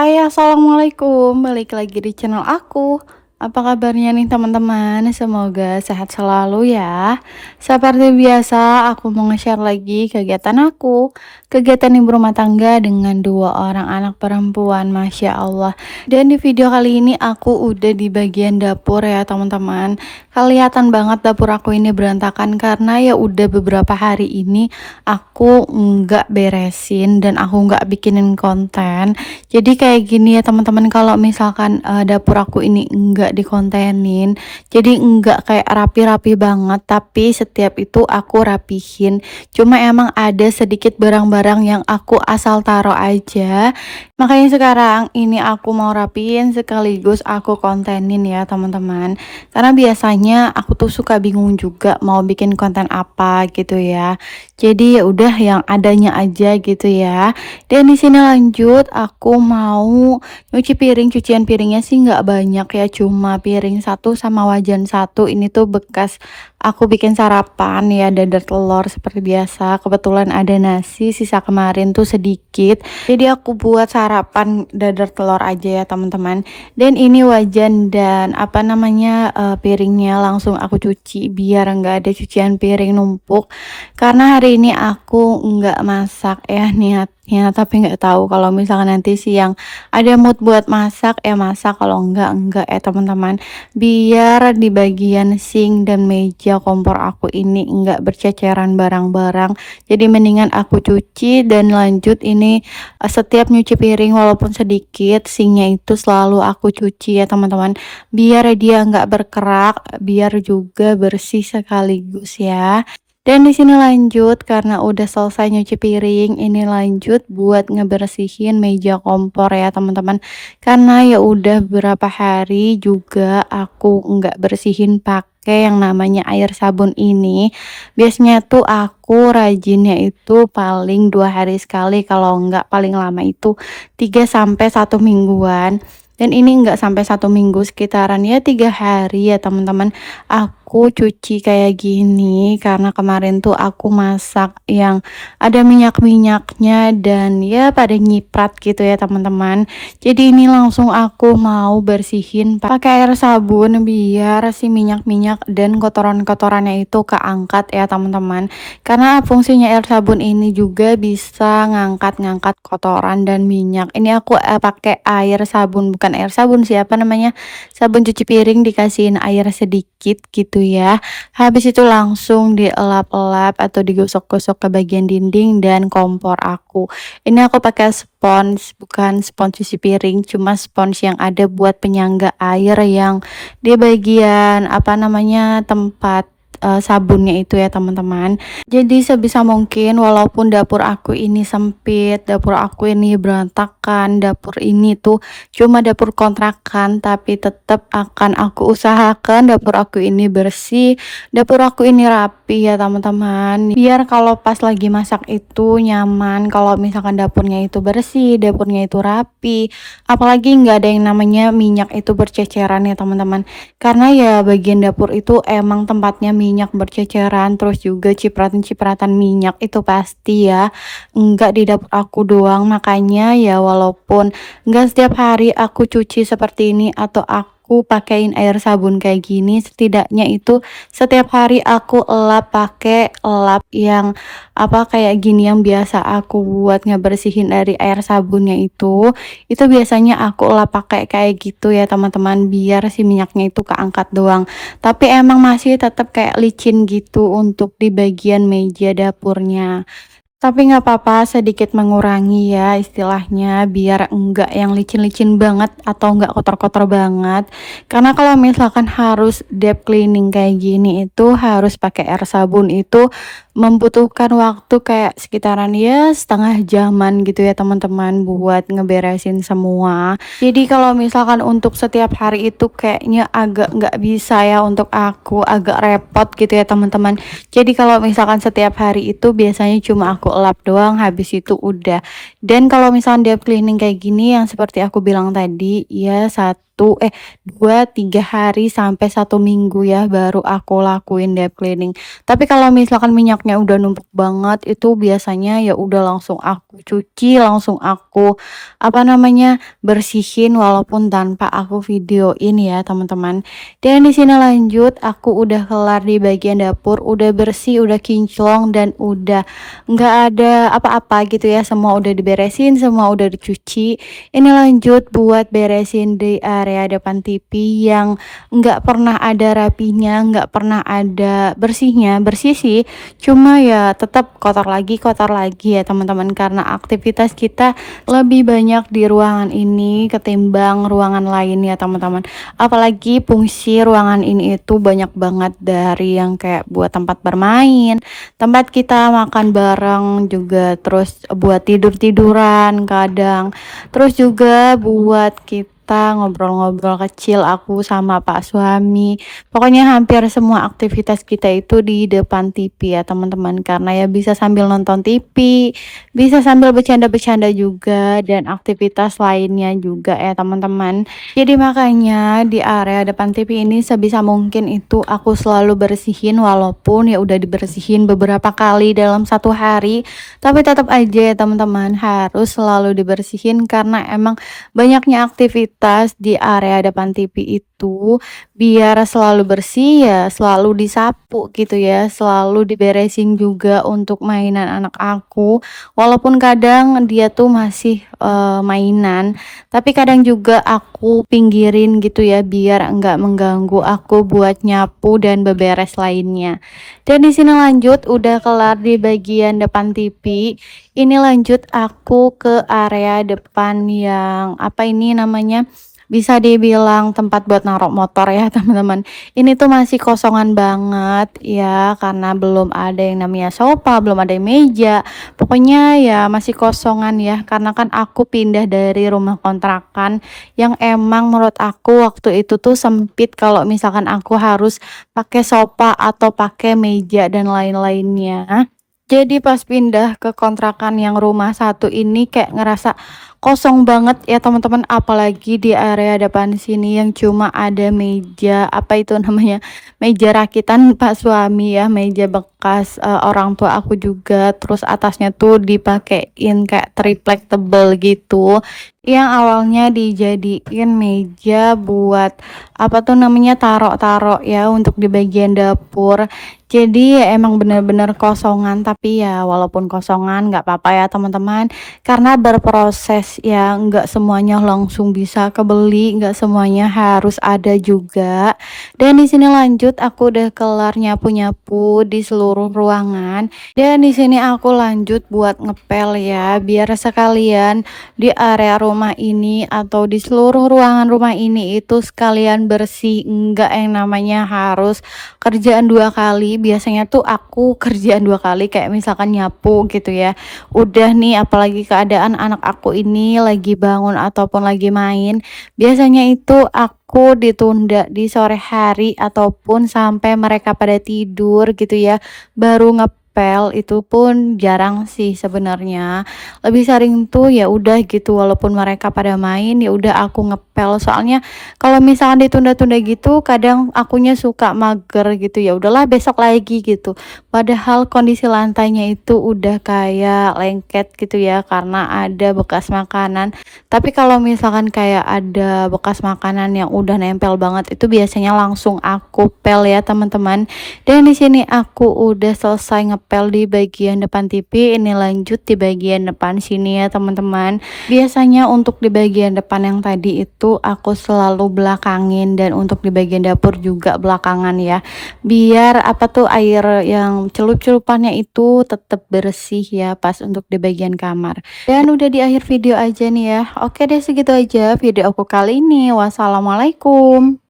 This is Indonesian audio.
Hai, assalamualaikum. Balik lagi di channel aku. Apa kabarnya nih teman-teman? Semoga sehat selalu ya. Seperti biasa, aku mau nge-share lagi kegiatan aku. Kegiatan ibu rumah tangga dengan dua orang anak perempuan, Masya Allah. Dan di video kali ini aku udah di bagian dapur ya teman-teman. Kelihatan banget dapur aku ini berantakan karena ya udah beberapa hari ini aku nggak beresin dan aku nggak bikinin konten. Jadi kayak gini ya teman-teman, kalau misalkan dapur aku ini enggak dikontenin, jadi enggak kayak rapi-rapi banget, tapi setiap itu aku rapihin. Cuma emang ada sedikit barang-barang yang aku asal taruh aja. Makanya sekarang ini aku mau rapiin sekaligus aku kontenin ya teman-teman. Karena biasanya aku tuh suka bingung juga mau bikin konten apa gitu ya. Jadi ya udah yang adanya aja gitu ya. Dan di sini lanjut, aku mau nyuci piring. Cucian piringnya sih nggak banyak ya, cuma piring satu sama wajan satu. Ini tuh bekas aku bikin sarapan ya, dadar telur seperti biasa. Kebetulan ada nasi sisa kemarin tuh sedikit, jadi aku buat sarapan dadar telur aja ya teman-teman. Dan ini wajan dan apa namanya piringnya langsung aku cuci biar nggak ada cucian piring numpuk, karena hari ini aku nggak masak ya niatnya, tapi nggak tahu kalau misalkan nanti siang ada mood buat masak ya masak, kalau enggak ya teman-teman, biar di bagian sink dan meja kompor aku ini enggak berceceran barang-barang. Jadi mendingan aku cuci dan lanjut ini setiap nyuci piring walaupun sedikit, sinknya itu selalu aku cuci ya teman-teman, biar dia nggak berkerak, biar juga bersih sekaligus ya. Dan di sini lanjut, karena udah selesai nyuci piring, ini lanjut buat ngebersihin meja kompor ya teman-teman. Karena ya udah berapa hari juga aku nggak bersihin pakai yang namanya air sabun ini. Biasanya tuh aku rajinnya itu paling 2 hari sekali, kalau nggak paling lama itu 3 sampai 1 mingguan. Dan ini nggak sampai 1 minggu, sekitaran ya 3 hari ya teman-teman. Aku cuci kayak gini karena kemarin tuh aku masak yang ada minyak-minyaknya dan ya pada nyiprat gitu ya teman-teman. Jadi ini langsung aku mau bersihin pakai air sabun biar si minyak-minyak dan kotoran-kotorannya itu keangkat ya teman-teman. Karena fungsinya air sabun ini juga bisa ngangkat-ngangkat kotoran dan minyak. Ini aku pakai air sabun, bukan air sabun, siapa namanya, sabun cuci piring dikasihin air sedikit gitu ya. Habis itu langsung dielap-elap atau digosok-gosok ke bagian dinding dan kompor aku. Ini aku pakai spons, bukan spons cuci piring, cuma spons yang ada buat penyangga air yang di bagian apa namanya tempat sabunnya itu ya teman-teman. Jadi sebisa mungkin walaupun dapur aku ini sempit, dapur aku ini berantakan, dapur ini tuh cuma dapur kontrakan, tapi tetap akan aku usahakan dapur aku ini bersih, dapur aku ini rapi ya teman-teman. Biar kalau pas lagi masak itu nyaman, kalau misalkan dapurnya itu bersih, dapurnya itu rapi, apalagi nggak ada yang namanya minyak itu berceceran ya teman-teman. Karena ya bagian dapur itu emang tempatnya minyak berceceran, terus juga cipratan-cipratan minyak itu pasti ya. Enggak di dapur aku doang, makanya ya walaupun enggak setiap hari aku cuci seperti ini atau aku pakein air sabun kayak gini, setidaknya itu setiap hari aku elap pakai elap yang apa kayak gini yang biasa aku buat ngebersihin dari air sabunnya itu biasanya aku elap pakai kayak gitu ya teman-teman, biar si minyaknya itu keangkat doang. Tapi emang masih tetap kayak licin gitu untuk di bagian meja dapurnya. Tapi nggak apa-apa, sedikit mengurangi ya istilahnya, biar enggak yang licin-licin banget atau enggak kotor-kotor banget. Karena kalau misalkan harus deep cleaning kayak gini itu harus pakai air sabun, itu membutuhkan waktu kayak sekitaran ya setengah jaman gitu ya teman-teman buat ngeberesin semua. Jadi kalau misalkan untuk setiap hari itu kayaknya agak nggak bisa ya untuk aku, agak repot gitu ya teman-teman. Jadi kalau misalkan setiap hari itu biasanya cuma aku aku elap doang habis itu udah. Dan kalau misalnya deep cleaning kayak gini yang seperti aku bilang tadi, ya 2, 3 hari sampai 1 minggu ya baru aku lakuin deep cleaning. Tapi kalau misalkan minyaknya udah numpuk banget itu biasanya ya udah langsung aku cuci, langsung aku apa namanya, bersihin walaupun tanpa aku videoin ya teman-teman. Dan di sini lanjut aku udah kelar di bagian dapur, udah bersih, udah kinclong dan udah nggak ada apa-apa gitu ya, semua udah diberesin, semua udah dicuci. Ini lanjut buat beresin di area depan TV yang nggak pernah ada rapinya, nggak pernah ada bersihnya. Bersih sih, cuma ya tetap kotor lagi ya teman-teman, karena aktivitas kita lebih banyak di ruangan ini ketimbang ruangan lain ya teman-teman. Apalagi fungsi ruangan ini itu banyak banget, dari yang kayak buat tempat bermain, tempat kita makan bareng juga, terus buat tidur-tiduran kadang, terus juga buat kita ngobrol-ngobrol kecil aku sama pak suami. Pokoknya hampir semua aktivitas kita itu di depan TV ya teman-teman, karena ya bisa sambil nonton TV, bisa sambil bercanda-bercanda juga, dan aktivitas lainnya juga ya teman-teman. Jadi makanya di area depan TV ini sebisa mungkin itu aku selalu bersihin, walaupun ya udah dibersihin beberapa kali dalam 1 hari, tapi tetap aja ya teman-teman harus selalu dibersihin karena emang banyaknya aktivitas di area depan TV itu. Biar selalu bersih ya selalu disapu gitu ya, selalu diberesin juga untuk mainan anak aku, walaupun kadang dia tuh masih mainan, tapi kadang juga aku pinggirin gitu ya biar enggak mengganggu aku buat nyapu dan beberes lainnya. Dan di sini lanjut udah kelar di bagian depan TV. Ini lanjut aku ke area depan yang apa ini namanya? Bisa dibilang tempat buat naruh motor ya teman-teman. Ini tuh masih kosongan banget ya, karena belum ada yang namanya sofa, belum ada meja. Pokoknya ya masih kosongan ya, karena kan aku pindah dari rumah kontrakan yang emang menurut aku waktu itu tuh sempit kalau misalkan aku harus pakai sofa atau pakai meja dan lain-lainnya. Jadi pas pindah ke kontrakan yang rumah satu ini kayak ngerasa kosong banget ya teman-teman, apalagi di area depan sini yang cuma ada meja, apa itu namanya, meja rakitan pak suami ya, meja bekas orang tua aku juga, terus atasnya tuh dipakein kayak triplek tebel gitu, yang awalnya dijadiin meja buat apa tuh namanya, taruh-taruh ya untuk di bagian dapur. Jadi ya emang bener-bener kosongan, tapi ya walaupun kosongan nggak apa-apa ya teman-teman, karena berproses ya, nggak semuanya langsung bisa kebeli, nggak semuanya harus ada juga. Dan di sini lanjut aku udah kelar nyapu-nyapu di seluruh ruangan, dan di sini aku lanjut buat ngepel ya, biar sekalian di area rumah ini atau di seluruh ruangan rumah ini itu sekalian bersih, enggak yang namanya harus kerjaan 2 kali. Biasanya tuh aku kerjaan 2 kali, kayak misalkan nyapu gitu ya, udah nih apalagi keadaan anak aku ini lagi bangun ataupun lagi main, biasanya itu aku ditunda di sore hari ataupun sampai mereka pada tidur gitu ya, baru ngepel. Itu pun jarang sih sebenarnya, lebih sering tuh ya udah gitu, walaupun mereka pada main ya udah aku ngepel. Soalnya kalau misalkan ditunda-tunda gitu kadang akunya suka mager gitu, ya udahlah besok lagi gitu. Padahal kondisi lantainya itu udah kayak lengket gitu ya, karena ada bekas makanan. Tapi kalau misalkan kayak ada bekas makanan yang udah nempel banget itu biasanya langsung aku pel ya teman-teman. Dan di sini aku udah selesai ngepel di bagian depan TV, ini lanjut di bagian depan sini ya teman-teman. Biasanya untuk di bagian depan yang tadi itu aku selalu belakangin, dan untuk di bagian dapur juga belakangan ya, biar apa tuh air yang celup-celupannya itu tetap bersih ya pas untuk di bagian kamar. Dan udah di akhir video aja nih ya. Oke deh, segitu aja video aku kali ini. Wassalamualaikum.